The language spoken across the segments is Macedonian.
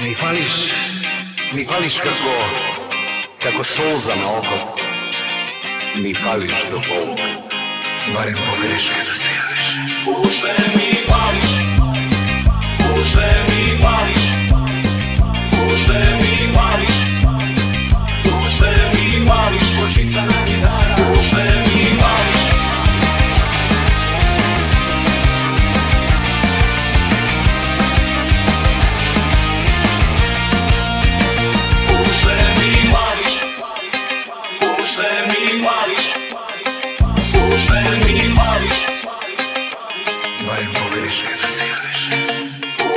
Mi fališ kako solza na oko. Mi fališ do Bog. Barem pogreške da se javiš. U sve mi fališ, u sve mi fališ, u sve mi fališ, u sve mi fališ, košica na gitara, u sve mi fališ. Barem pogreške da se javiš.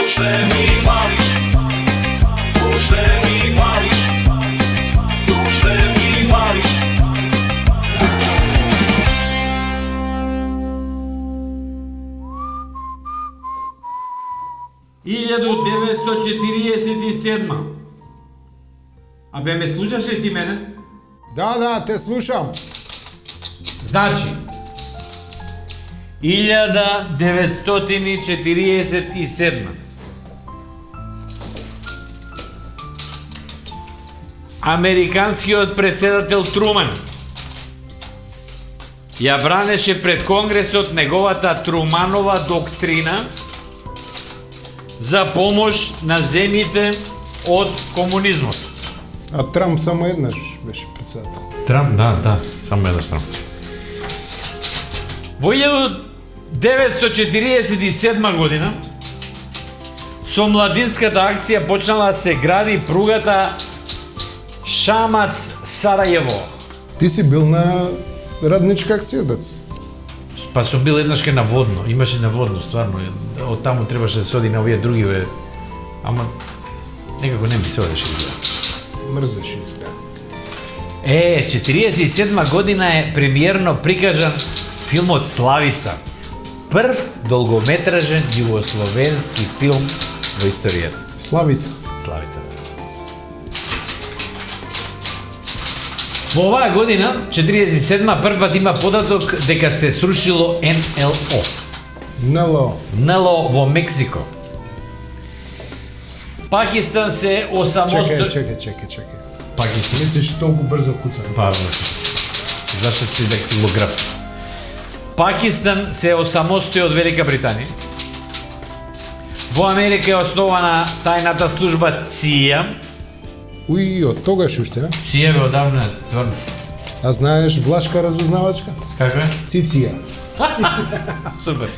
U sve mi fališ, u sve mi fališ, u sve mi fališ. 1947. A бе, ме слушаш ли ти мене? Да, те слушам. Значи, 1947. Американскиот председател Труман ја бранеше пред Конгресот неговата Труманова доктрина за помош на земјите од комунизмот. А Трамп само еднаш беше председател. Трамп, да, само еднаш Трамп. Во 1947 година со младинската акција почнала да се гради пругата Шамац-Сарајево. Ти си бил на радничка акција, деца. Па сум бил еднашке на водно, имаше на водно, стварно. Од таму требаше да се оди на овие други, ама некако не ми се одеше. Мрзеш изгледа. 47 година е премиерно прикажан филмот Славица. Прв долгометражен југословенски филм во историјата. Славица. Славица. Во оваа година, 47 првпат има податок дека се срушило НЛО. НЛО во Мексико. Пакистан се осамостои... Чекај. Пакистан. Мислиш толку брзо куца? Па, зашто си дактилограф. Пакистан се осамостои од Велика Британија. Во Америка е основана тајната служба ЦИА. Уи, од тогаш уште, а? ЦИА бе одавна, стварно. А знаеш влашка разузнавачка? Каква е? Циција. Супер.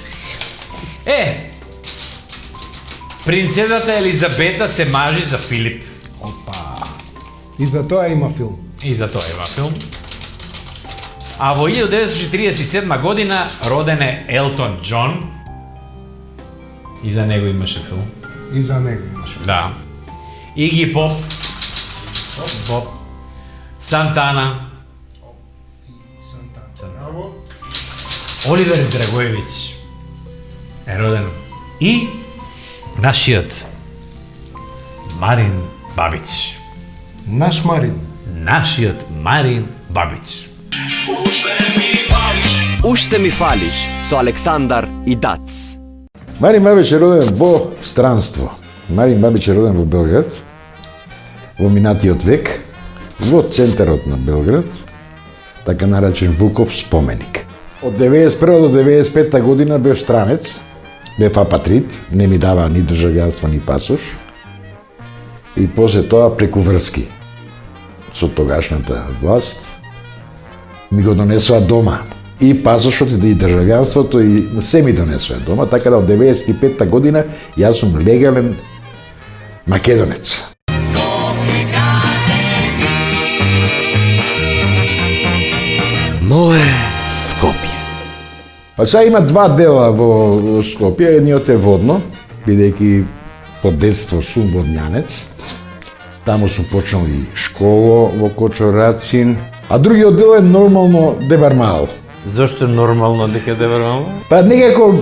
Принцезата Елизабета се мажи за Филип. Опа. И за тоа има филм. И за тоа има филм. А во 1947 година роден е Елтон Џон. И за него имаше филм. И за него имаше филм. Да. Иги Поп. Сантана. Браво. Оливер Драгоевиќ е роден. И нашиот Марин Бабиќ. Наш Марин. Нашиот Марин Бабиќ. Уште ми фалиш со Александар и Дац. Марин Бабиќ е роден во странство. Марин Бабиќ е роден во Белград, во минатиот век, во центарот на Белград, така наречен Вуков споменик. Од 91 до 95 година бев странец, бев апатрид, не ми дава ни државјанство, ни пасош. И после тоа преку врски со тогашната власт ми го донесоа дома. И пасошот и државјанството и се ми донесоа дома, така да од 95 година јас сум легален македонец. Мое Скопје. Па сега има два дела во Скопје, едниот е водно, бидејќи по детство сум водњанец. Таму сум почнал и школа во Кочорацин, а другиот дел е нормално Девармал. Зошто нормално дека Девармал? Па некако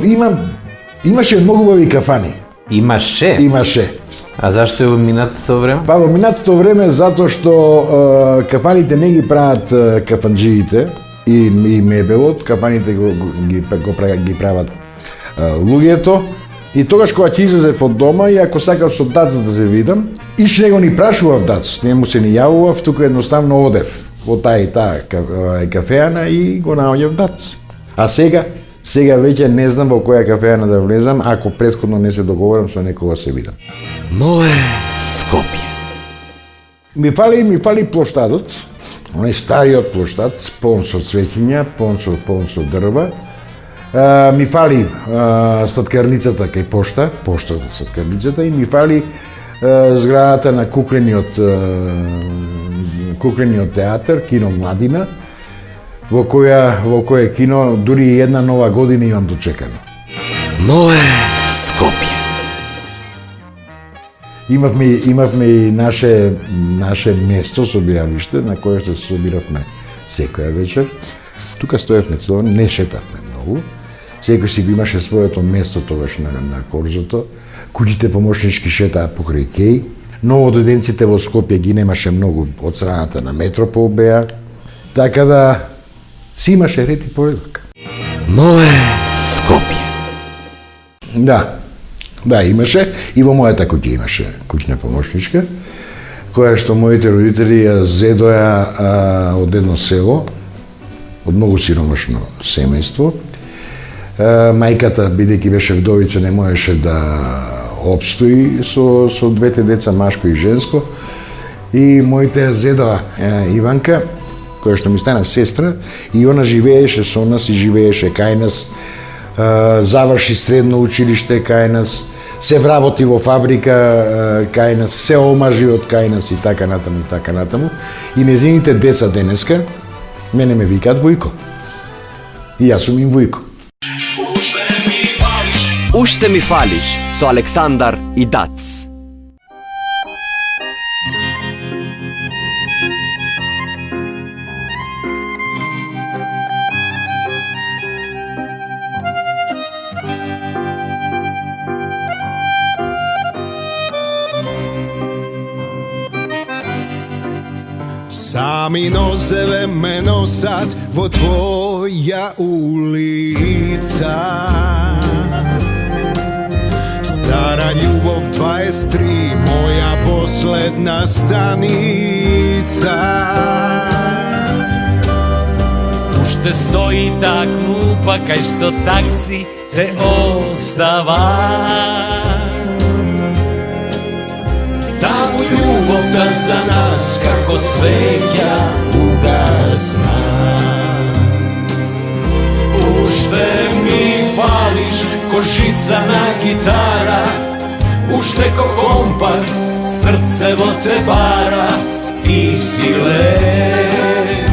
имаше многу убави кафани. Имаше. А зашто е во минатото време? Па во минатото време затоа што кафаните не ги прават кафанџиите и мебелот, кафаните ги прават луѓето. И тогаш кога ќе излезев од дома и ако сакав со таца да се видам, Иш не го ни прашував Дац, не му се ни јавував, туку едноставно одев во таа и таа кафеана и го наоѓав Дац. А сега веќе не знам во која кафеана да влезам, ако претходно не се договорам со некога се видам. Мое Скопје. Ми фали плоштадот, оној стариот плоштад, полн со цвеќиња, полн со дрва. Ми фали сладкарницата кај поштата сладкарницата и ми фали зградата на куклениот театар, кино Младина, во кој кино дури и една нова година имам дочекано. Мое Скопје. Имавме и наше место собиравиште на кое што се собиравме секоја вечер. Тука стоевме цело, не шетавме многу. Секој си го имаше своето место тогаш на корзото. Куќите помошнички шетаа покрај кеј. Новодојденците во Скопје ги немаше многу од страната на Метропол беа. Така да си имаше ред и поредок. Мое Скопје. Да, имаше. И во мојата куќа имаше куќна помошничка, која што моите родители ја зедоја од едно село, од многу сиромашно семејство. Мајката, бидејќи беше вдовица, не можеше да обстои со двете деца, машко и женско. И моите зедоа Иванка, која што ми стана сестра, и она живееше со нас и живееше кај нас. Заврши средно училиште кај нас, се вработи во фабрика кај нас, се омажи од кај нас и така натаму. И незините деца денеска мене ме викаат Војко. И јас сум им Војко. Уште ми фалиш со Александар и Дац. Сами нозеве ме носат во твоја улица. Стара љубов 23, моја последна станица. Уште стои та клупа кај што такси те остава. Таму љубовта за нас како свеќа угасна. Уште ми фалиш ко жица на гитара, уште ко компас срцево те бара. Ти си лек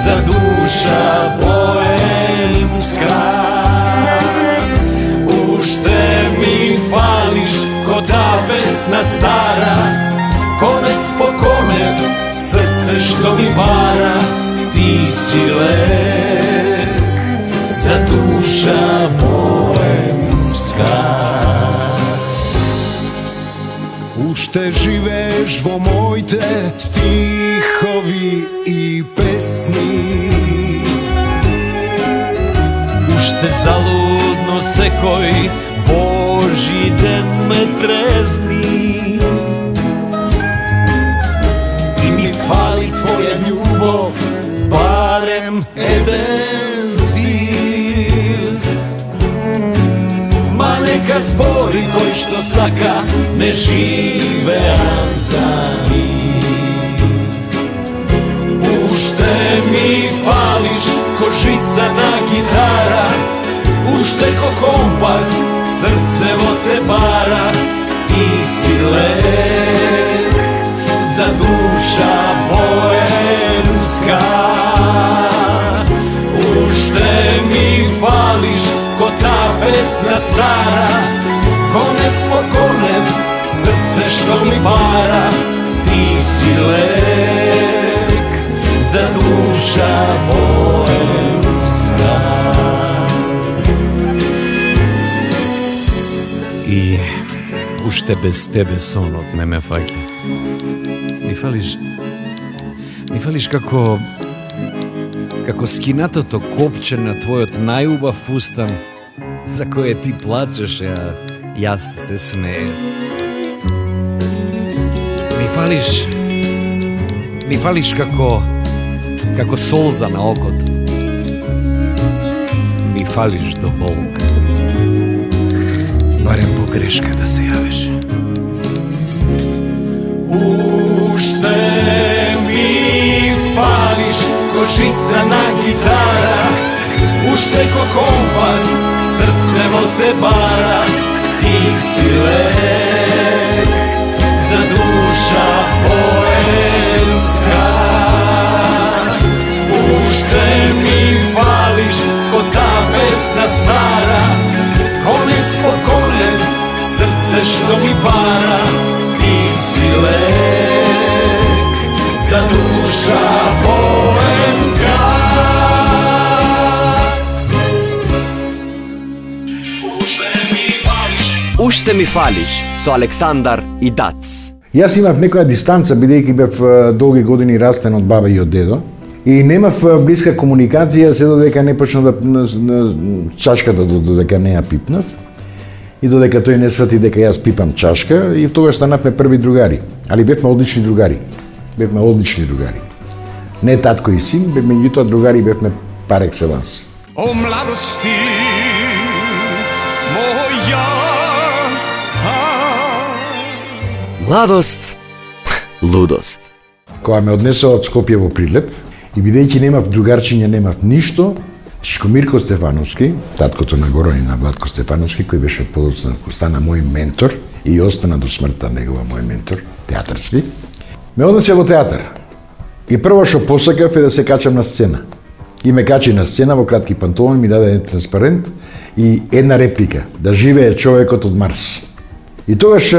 за душа боемска. Уште ми фалиш ко та песна стара, конец по конец срце што ми бара. Ти си лек за душа боемска. Уште живееш во моите стихови и песни. Уште залудно секој Божи ден ме трезни. И ми фали твоја љубов, барем еден стих. Ма нека збори кој што сака, не живеам за нив. Уште ми фалиш ко жица на гитара, уште ко компас срцево те бара. Ти си лек за душа боемска. Уште ми фалиш ко та песна стара, конец по конец срце што ми пара. Ти си лек за душа боемска. И уште без тебе сонот не ме фаќа. Ми фалиш како скинатото копче на твојот најубав устан, за кое ти плачеш, а јас се смеев. Mi fališ kako solza na okot. Mi fališ do bolka. Barem pogreška da se javiš. Ušte mi fališ ko žica na gitara, ušte ko kompas srcevo te bara. Ti si lek za duša poemska. Ušte mi fališ ko ta pesna stara, konec po konec srce što mi para. Ti si lek za duša poemska. Уште ми фалиш со Александар и Дац. Јас имав некоја дистанца, бидејќи бев долги години растен од баба и од дедо. И немав блиска комуникација, се додека не почна чашката додека не ја пипнав. И додека тој не свати дека јас пипам чашка, и тогаш станавме први другари. Али бевме одлични другари. Не татко и син, меѓутоа другари бевме пар екселанс. O mladosti moja. Младост, лудост. Кога ме однесоа од Скопје во Прилеп, и бидејќи немав другарчиња, немав ништо, Чичко Мирко Стефановски, таткото на Горан и на Владко Стефановски, кој беше подоцна, стана мој ментор и остана до смртта негова мој ментор, театарски, ме однесе во театар. И прво што посакав е да се качам на сцена. И ме качи на сцена во кратки панталони, ми даде еден транспарент и една реплика, да живее човекот од Марс. И тогаш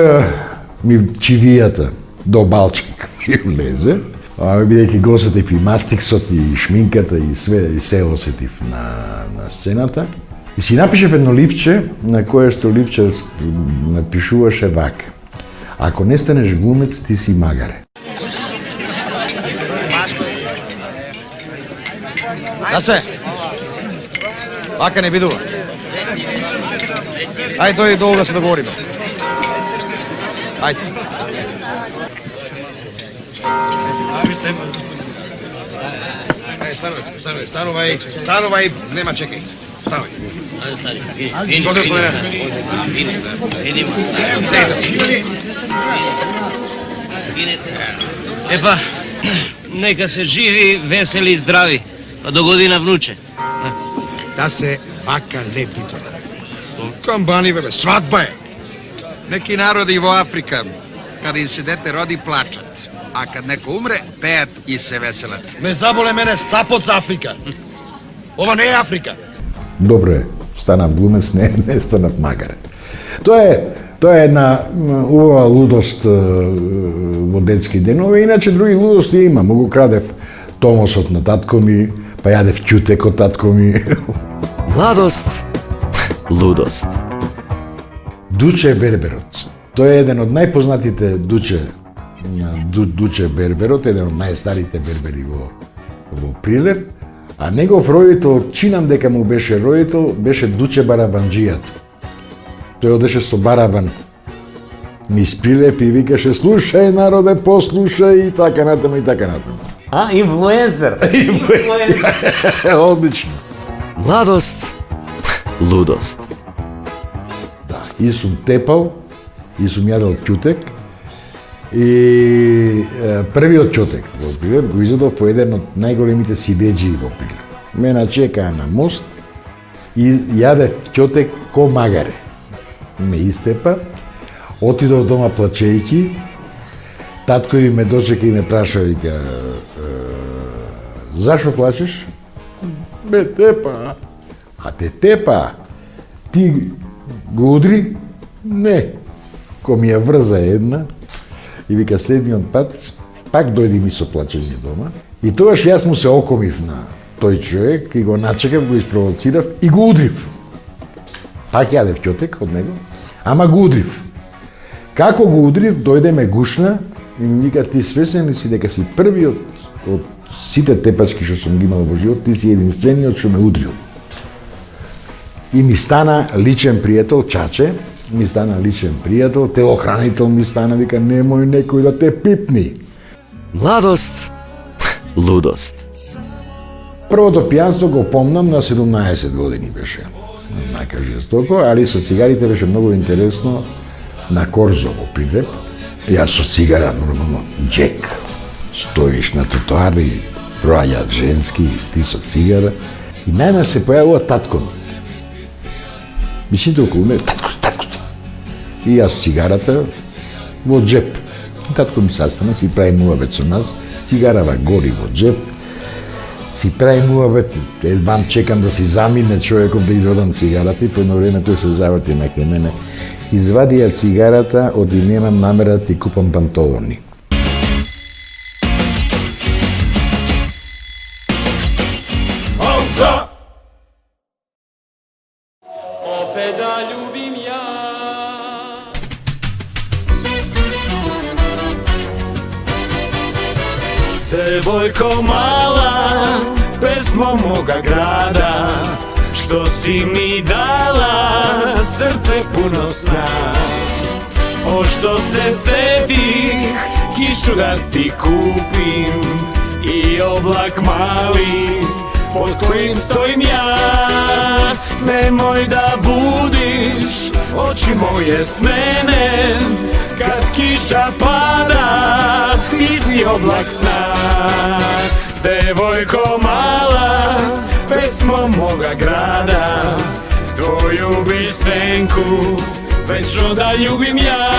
ми чивијата до балчик ми влезе, бидејќи го осетив и мастиксот и шминката и све, и се осетив на сцената. И си напишев едно ливче, на кое што ливче напишуваше вака: ако не станеш глумец, ти си магаре. Да се! Вака не бидува. Ајде, дојди долу да се договориме. Ајде. Станувај, нема чекај. Станувај. Изводи, господине. Седите си. Епа, нека се живи, весели и здрави. Па до година внуче. Да се вака лепи тоа. Камбани, бебе, свадба е. Neki narodi во Африка, kada im se dete rodi, plačat. A kad neko umre, pejat i se veselat. Ме заболе мене стапот за Африка. Ова не е Африка. Добро е, станав глумец, не станав магаре. Тоа е една убава лудост во детски денови, иначе други лудости има. Могу крадев томосот на татко ми, па јадев ќутек од татко ми. Младост, лудост. Дуче Берберот. Тој е еден од најпознатите Дуче Берберот, еден од најстарите бербери во Прилеп, а негов родител, чинам дека му беше родител, беше Дуче Барабанџијат. Тој одеше со барабан низ Прилеп и викаше: слушај народе, послушај, и така натаму, и така натаму. Инфлуенсер. Одлично. Младост, лудост. Да, и сум тепал, и сум јадел ќутек, и првиот ќутек во Прилеп го изедов во еден од најголемите силеџии во Прилеп. Ме начекаа на мост и јадев ќутек ко магаре. Ме истепа, отидов дома плачејќи, татко ми ме дочека и ме праша, вика: зашо плачеш? Ме тепа. А те тепа? Ти го удри? Не. Ко ми ја врза една и вика: следниот пат пак дојди ми со плачење дома. И тогаш јас му се окомив на тој човек и го начекав, го испровоцирав и го удрив. Пак јадев ќотек од него, ама го удрив. Како го удрив, дојде ме гушна и ми вика: ти свесен ли си дека си првиот од сите тепачки што сум ги имал во живот, ти си единствениот што ме удрил. И ми стана личен пријател, чаче, ми стана личен пријател, телохранител ми стана, вика, немој некој да те пипни. Mladost, ludost. Првото пијанство го помнам на 17 години беше. Нака жестоко, али со цигарите беше многу интересно на Корзо во Пригреб. Јас со цигара, нормално, джек. Стоиш на тротоар и проаѓаат женски, ти со цигара. И најма се појавува татко ми. Мислите околу мене, татко. И јас цигарата во джеп. Татко ми састана, си прави муабет со нас, цигарава гори во джеп, си прави муабет, едвам чекам да си замине човеков да извадам цигарата и по едно време тој се заврти на кај мене. Извади ја цигарата, оди немам намера да ти купам панталони. Opet da ljubim ja. Devojko mala, pesmo moga grada, što si mi dala srce puno sna. O što se setih, kišu da ti kupim i oblak mali pod kojim stojim ja. Nemoj da budiš oči moje s mene, kad kiša pada, ti si oblak sna. Devojko mala, pesmo moga grada, tvoju bi senku večno da ljubim ja.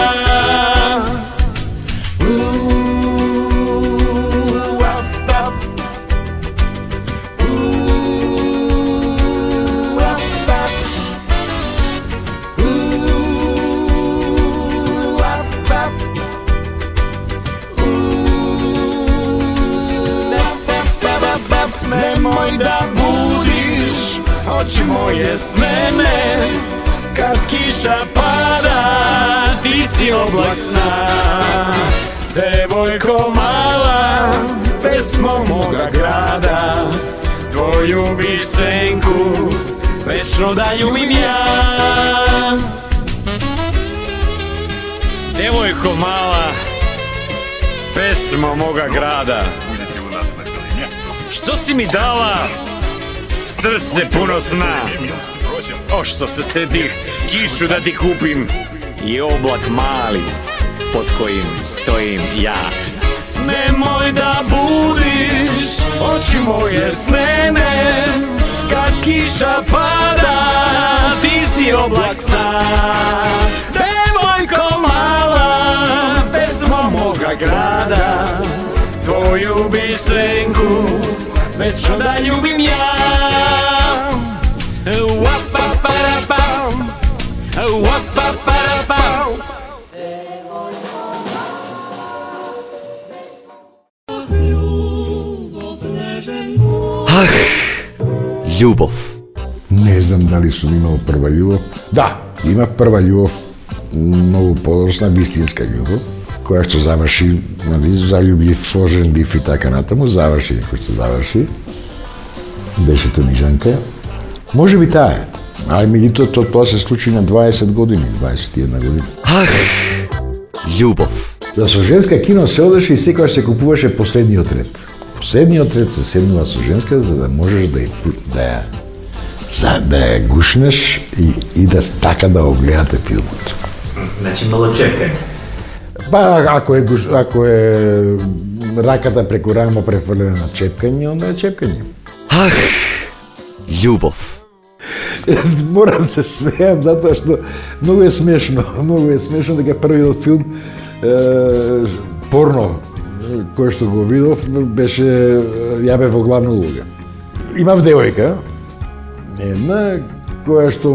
Nemoj da budiš oči moje s mene, kad kiša pada, ti si oblak sna. Devojko mala, pesmo moga grada, tvoju bi senku večno da ljubim ja. Devojko mala, pesmo moga grada, što si mi dala srce puno sna. O što se setih, kišu da ti kupim i oblak mali pod kojim stojim ja. Nemoj da budiš oči moje s mene, kad kiša pada, ti si oblak sna. Devojko mala, pesmo moga grada, tvoju bi senku večno da ljubim ja. Wap-pa-pa-ra-pam, wap-pa-pa-ra-pam. Ah, ljubov. Не знам дали сум имал прва љубов. Да, имав прва љубов, многу подоцна, вистинска љубов, која што заврши, нали, залюблив, оженлив и така натаму, заврши кој што заврши. Беше Тунижанка. Може би таа е, али меѓутоа тоа се случи на 20 години, 21 години. Ах, љубов. За со женска кино се одеше и секогаш се купуваше последниот ред. Последниот ред се седнува со женска, за да можеш да ја гушнеш и да така да огледате филмот. Значи malo čekaj. Па, ако е раката преку рамо префрлена на чепкање, онда е чепкање. Ах, љубов. Морам се смејам, затоа што многу е смешно дека првиот филм порно кој што го видов беше ја бев во главна улога. Имав девојка, една која што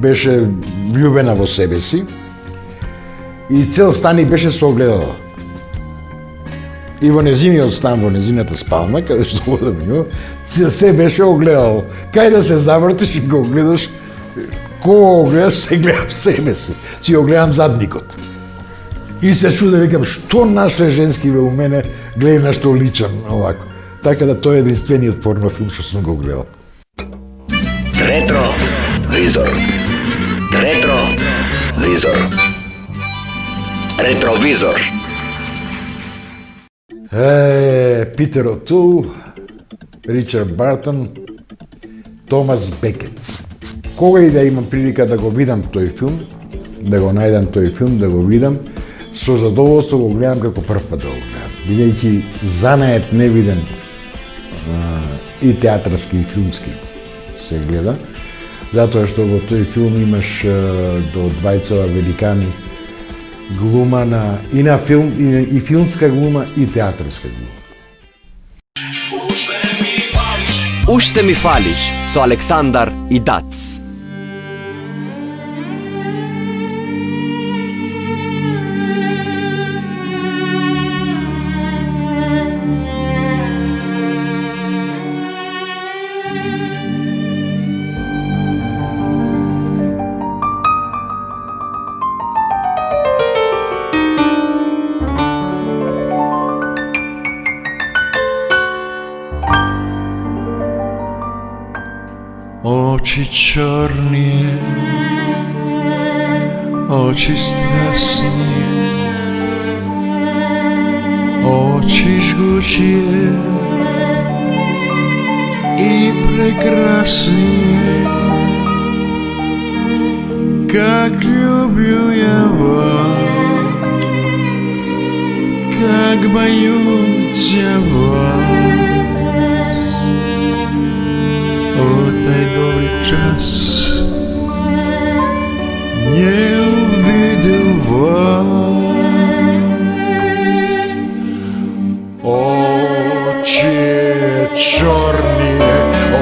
беше љубена во себе си и цел стан беше со огледало. И во незиниот стан, во незината спална, каде што одам ја, се беше огледало. Кај да се завртиш и го гледаш, кого огледаш, се гледам себе си. Си огледам задникот. И се чуда, викам, што нашле женски у мене, гледај на што личам овако. Така да тој е единствениот порнофилм што сум го гледал. Ретро визор. Ретро Визор. Ретровизор. Питер Отул, Ричард Бартон, Томас Бекет. Кога и да имам прилика да го видам тој филм, да го најдам тој филм, да го видам, со задоволство го гледам како прв пат да го гледам. Бидејќи занаед невиден и театарски и филмски се гледа, затоа што во тој филм имаш до двајцава великани глума и на филм, и филмска глума, и театарска глума. Уште ми фалиш со Александар и Дац. Очи черные, очи страстные, очи жгучие и прекрасные, как люблю я вас, как боюсь я вас. Отдай добрый час, не увидел вас. Очи черные,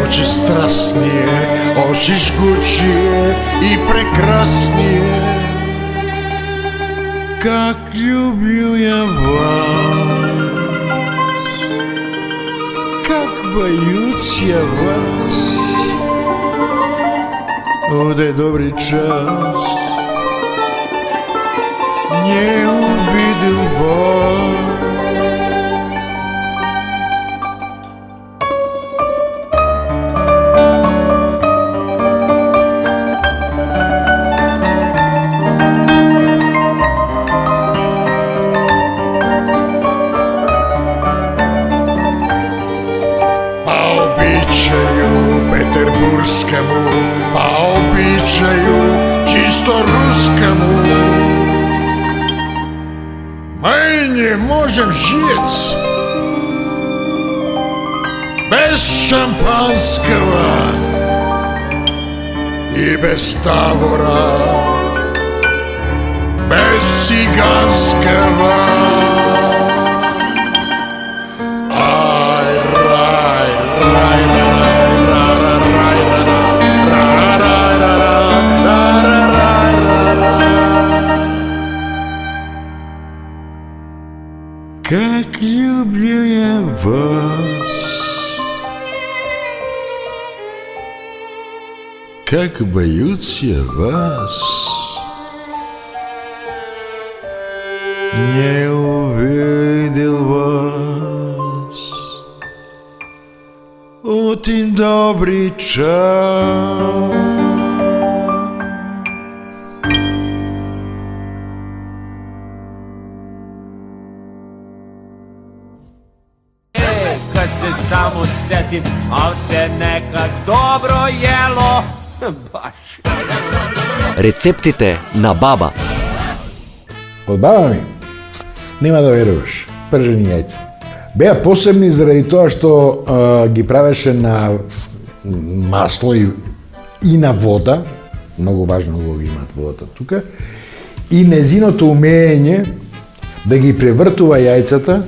очи страстные, очи жгучие и прекрасные, как люблю я вас, как боюсь я вас. Отдай добрый час, не увидел вас. Петербургскому, по обычаю чисто русскому, мы не можем жить без шампанского и без табора, без цыганского. Ай, рай, рай, рай. Как люблю я вас, как боюсь я вас, не увидел вас. Один добрый час. Kad se samo setim, al se nekad dobro jelo. Baš. Рецептите на баба. Од баба ми, нема да веруваш, пржени јајца. Беа посебни заради тоа што ги правеше на масло и на вода, многу важно го имаат водата тука, и незиното умење да ги превртува јајцата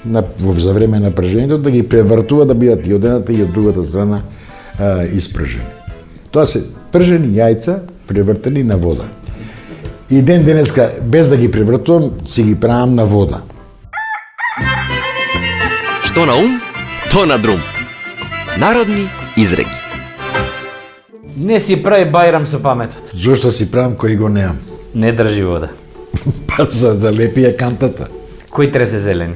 за време на пржењето, да ги превртува да бидат и од едната и од другата страна испржени. Тоа се пржени јајца превртени на вода. И ден денеска, без да ги превртувам, си ги правам на вода. Што на ум, то на друм. Народни изреки. Не си прави бајрам со паметот. Зошто си правам кој го неам? Не држи вода. Па за да лепи ја кантата. Кој тресе зелени?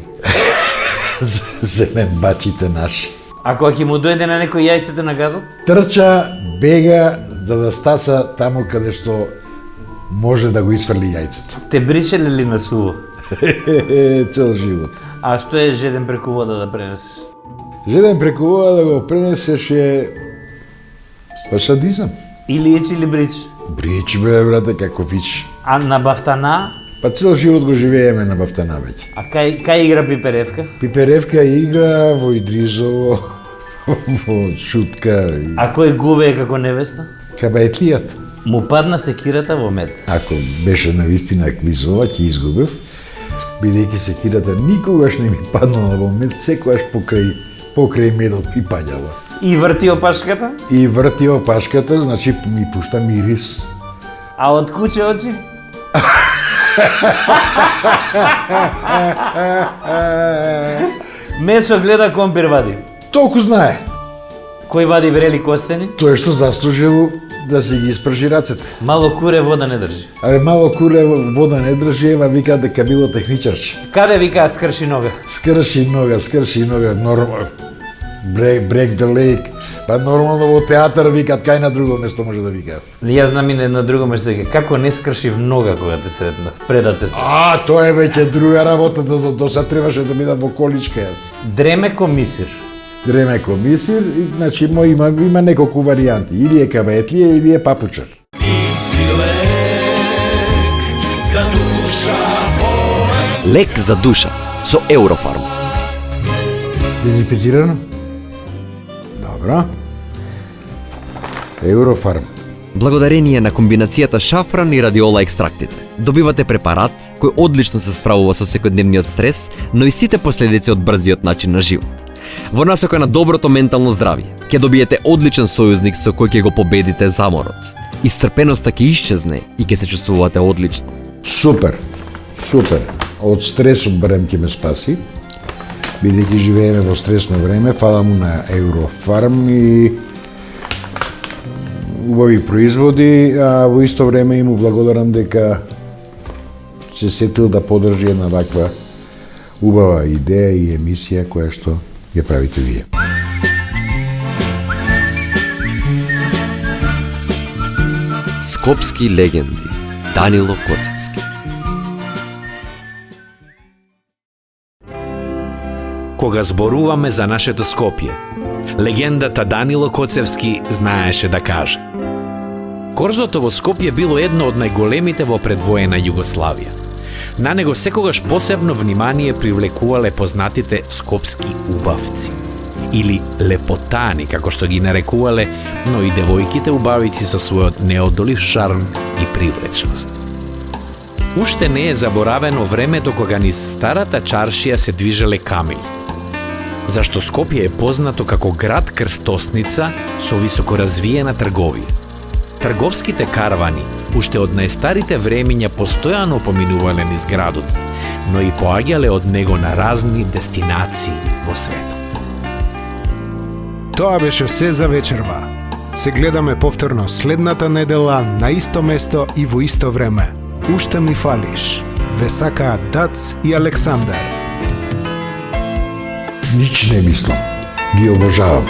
Зелен бачите наши. Ако ќе му дојде на некој јајцето на газот? Трча, бега, за да стаса таму каде што може да го исфрли јајцето. Те бричеле ли на суво? Цел живот. А што е жеден преку вода да пренесеш? Жеден преку вода да го пренесеш е... па садизам. Или ич или брич? Брич, бе, брате, како вич. А на бафтана? Па цел живот го живееме на бафтана веќе. А кај игра Пиперевка? Пиперевка игра во Идризово, во Шутка. А кој гуве како невеста? Кабаетлијата. Му падна секирата во мед. Ако беше навистина квизова, ќе изгубев, бидејќи секирата никогаш не ми паднала во мед, секогаш покрај медот ми паѓала. И врти опашката? И врти опашката, значи ми пушта мирис. А од куче очи? Месо гледа, компир вади. Толку знае. Кој вади врели костени? Тој што заслужил да си ги испржи рацете. Мало куре вода не држи. Абе, мало куре вода не држи, ева вика дека било техничарче. Каде вика скрши нога? Скрши нога, нормално. Break the leg. Па нормално во театар викат, кај на друго место може да викаат. Јас знам и на друго место вика, како не скршив нога кога те сретнав, пред да те А, тоа е веќе друга работа, до сад требаше да бидам во количка јас. Дреме комисир. Дреме комисир, значи има неколку варијанти, или е кабаетлија, или е папучар. Лек за душа со Eurofarm. Дезинфицирано? Добро. Eurofarm. Благодарение на комбинацијата шафран и радиола екстрактите, добивате препарат кој одлично се справува со секојдневниот стрес, но и сите последици од брзиот начин на живот. Во насока на доброто ментално здравје, ќе добиете одличен сојузник со кој ќе го победите заморот. Исцрпеноста ќе исчезне и ќе се чувствувате одлично. Супер. Од стресот барем ќе ме спаси. Бидејќи живееме во стресно време, фала му на Eurofarm и убави производи, а во исто време и му благодарам дека се сетил да подржи една ваква убава идеја и емисија која што ја правите вие. Скопски легенди. Данило Коцевски. Кога зборуваме за нашето Скопје, легендата Данило Коцевски знаеше да каже: Корзото во Скопје било едно од најголемите во предвоена Југославија. На него секогаш посебно внимание привлекувале познатите скопски убавци, или лепотани, како што ги нарекувале, но и девојките убавици со својот неодолив шарм и привлечност. Уште не е заборавено времето кога низ старата чаршија се движеле камили, зашто Скопје е познато како град крстосница со високоразвиена трговија. Трговските карвани уште од најстарите времиња постојано поминувале низ градот, но и поаѓале од него на разни дестинации во светот. Тоа беше се за вечерва. Се гледаме повторно следната недела на исто место и во исто време. Уште ми фалиш. Ве сакаат Дац и Александар. Нич не мислам. Ги обожавам.